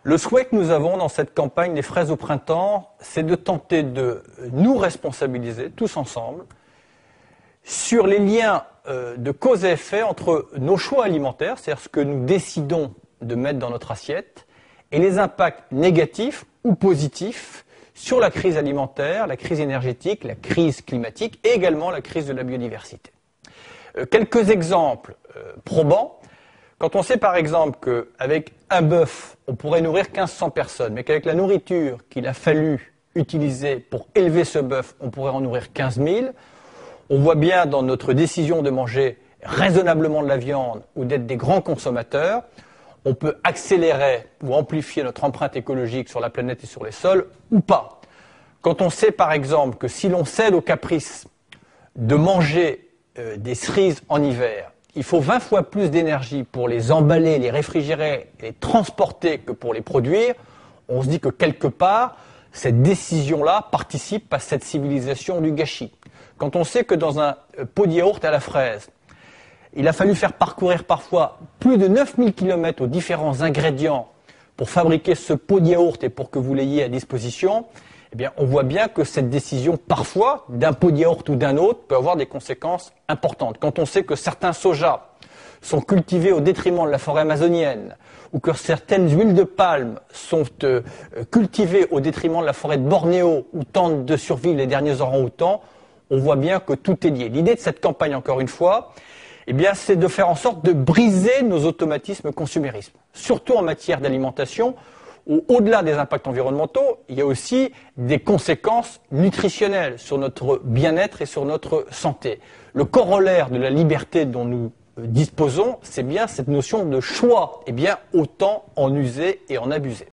Le souhait que nous avons dans cette campagne des fraises au printemps, c'est de tenter de nous responsabiliser tous ensemble sur les liens de cause et effet entre nos choix alimentaires, c'est-à-dire ce que nous décidons de mettre dans notre assiette, et les impacts négatifs ou positifs sur la crise alimentaire, la crise énergétique, la crise climatique et également la crise de la biodiversité. Quelques exemples probants. Quand on sait par exemple qu'avec un bœuf, on pourrait nourrir 1500 personnes, mais qu'avec la nourriture qu'il a fallu utiliser pour élever ce bœuf, on pourrait en nourrir 15 000, on voit bien dans notre décision de manger raisonnablement de la viande ou d'être des grands consommateurs, on peut accélérer ou amplifier notre empreinte écologique sur la planète et sur les sols ou pas. Quand on sait par exemple que si l'on cède au caprice de manger des cerises en hiver, il faut 20 fois plus d'énergie pour les emballer, les réfrigérer et les transporter que pour les produire, on se dit que quelque part, cette décision-là participe à cette civilisation du gâchis. Quand on sait que dans un pot de yaourt à la fraise, il a fallu faire parcourir parfois plus de 9000 km aux différents ingrédients pour fabriquer ce pot de yaourt et pour que vous l'ayez à disposition, eh bien, on voit bien que cette décision, parfois, d'un pot de yaourt ou d'un autre, peut avoir des conséquences importantes. Quand on sait que certains sojas sont cultivés au détriment de la forêt amazonienne, ou que certaines huiles de palme sont cultivées au détriment de la forêt de Bornéo, où tentent de survivre les derniers orang-outans, on voit bien que tout est lié. L'idée de cette campagne, encore une fois, eh bien, c'est de faire en sorte de briser nos automatismes consumérisme, surtout en matière d'alimentation, où au-delà des impacts environnementaux, il y a aussi des conséquences nutritionnelles sur notre bien-être et sur notre santé. Le corollaire de la liberté dont nous disposons, c'est bien cette notion de choix. Eh bien, autant en user et en abuser.